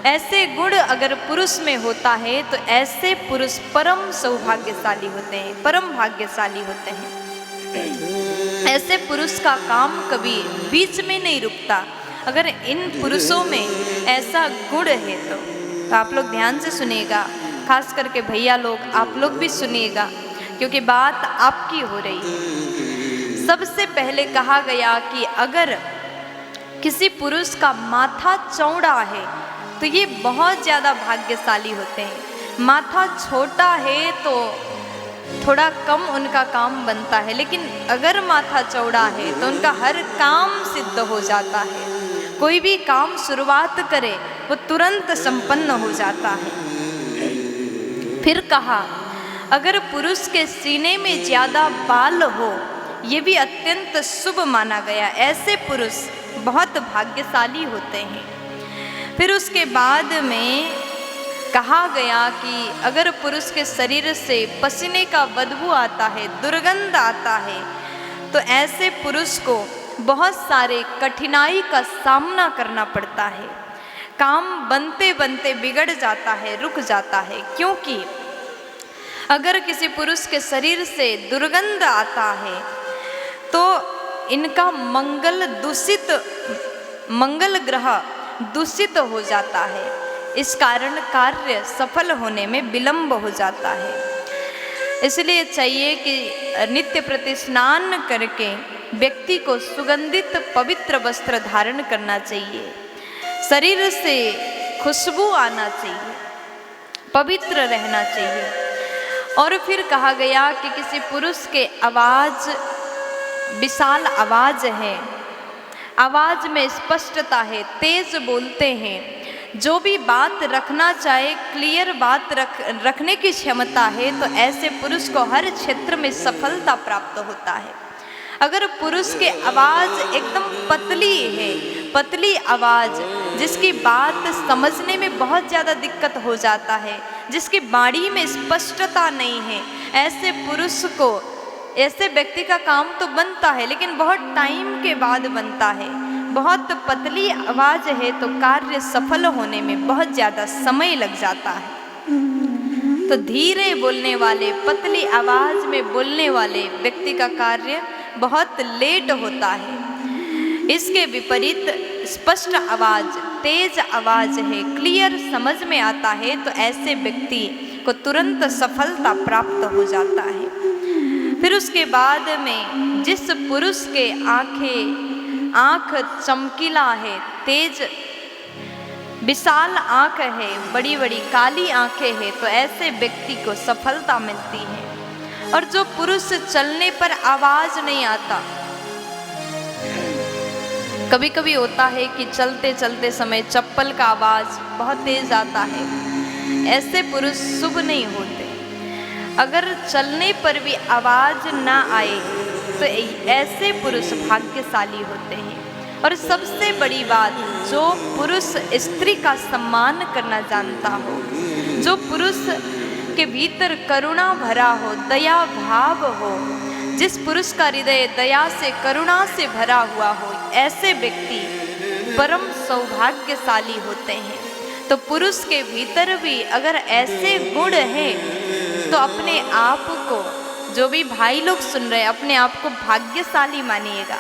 ऐसे गुण अगर पुरुष में होता है तो ऐसे पुरुष परम सौभाग्यशाली होते हैं, परम भाग्यशाली होते हैं। ऐसे पुरुष का काम कभी बीच में नहीं रुकता। अगर इन पुरुषों में ऐसा गुण है तो आप लोग ध्यान से सुनिएगा, खास करके भैया लोग, आप लोग भी सुनिएगा, क्योंकि बात आपकी हो रही है। सबसे पहले कहा गया कि अगर किसी पुरुष का माथा चौड़ा है तो ये बहुत ज़्यादा भाग्यशाली होते हैं। माथा छोटा है तो थोड़ा कम उनका काम बनता है, लेकिन अगर माथा चौड़ा है तो उनका हर काम सिद्ध हो जाता है। कोई भी काम शुरुआत करे वो तुरंत संपन्न हो जाता है। फिर कहा अगर पुरुष के सीने में ज़्यादा बाल हो ये भी अत्यंत शुभ माना गया। ऐसे पुरुष बहुत भाग्यशाली होते हैं। फिर उसके बाद में कहा गया कि अगर पुरुष के शरीर से पसीने का बदबू आता है, दुर्गंध आता है, तो ऐसे पुरुष को बहुत सारे कठिनाई का सामना करना पड़ता है। काम बनते बनते बिगड़ जाता है, रुक जाता है, क्योंकि अगर किसी पुरुष के शरीर से दुर्गंध आता है तो इनका मंगल ग्रह दूषित हो जाता है। इस कारण कार्य सफल होने में विलंब हो जाता है। इसलिए चाहिए कि नित्य प्रति स्नान करके व्यक्ति को सुगंधित पवित्र वस्त्र धारण करना चाहिए, शरीर से खुशबू आना चाहिए, पवित्र रहना चाहिए। और फिर कहा गया कि किसी पुरुष के आवाज़, विशाल आवाज़ है, आवाज़ में स्पष्टता है, तेज बोलते हैं, जो भी बात रखना चाहे क्लियर बात रखने की क्षमता है, तो ऐसे पुरुष को हर क्षेत्र में सफलता प्राप्त होता है। अगर पुरुष की आवाज़ एकदम पतली है, पतली आवाज़, जिसकी बात समझने में बहुत ज़्यादा दिक्कत हो जाता है, जिसकी वाणी में स्पष्टता नहीं है, ऐसे पुरुष को, ऐसे व्यक्ति का काम तो बनता है लेकिन बहुत टाइम के बाद बनता है। बहुत पतली आवाज़ है तो कार्य सफल होने में बहुत ज़्यादा समय लग जाता है। तो धीरे बोलने वाले, पतली आवाज़ में बोलने वाले व्यक्ति का कार्य बहुत लेट होता है। इसके विपरीत स्पष्ट आवाज़, तेज आवाज़ है, क्लियर समझ में आता है, तो ऐसे व्यक्ति को तुरंत सफलता प्राप्त हो जाता है। फिर उसके बाद में जिस पुरुष के आँख चमकीला है, तेज विशाल आँख है, बड़ी बड़ी काली आँखें हैं, तो ऐसे व्यक्ति को सफलता मिलती है। और जो पुरुष चलने पर आवाज़ नहीं आता, कभी कभी होता है कि चलते चलते समय चप्पल का आवाज़ बहुत तेज आता है, ऐसे पुरुष शुभ नहीं होते। अगर चलने पर भी आवाज़ ना आए तो ऐसे पुरुष भाग्यशाली होते हैं। और सबसे बड़ी बात, जो पुरुष स्त्री का सम्मान करना जानता हो, जो पुरुष के भीतर करुणा भरा हो, दया भाव हो, जिस पुरुष का हृदय दया से, करुणा से भरा हुआ हो, ऐसे व्यक्ति परम सौभाग्यशाली होते हैं। तो पुरुष के भीतर भी अगर ऐसे गुण हैं तो अपने आप को, जो भी भाई लोग सुन रहे हैं, अपने आप को भाग्यशाली मानिएगा।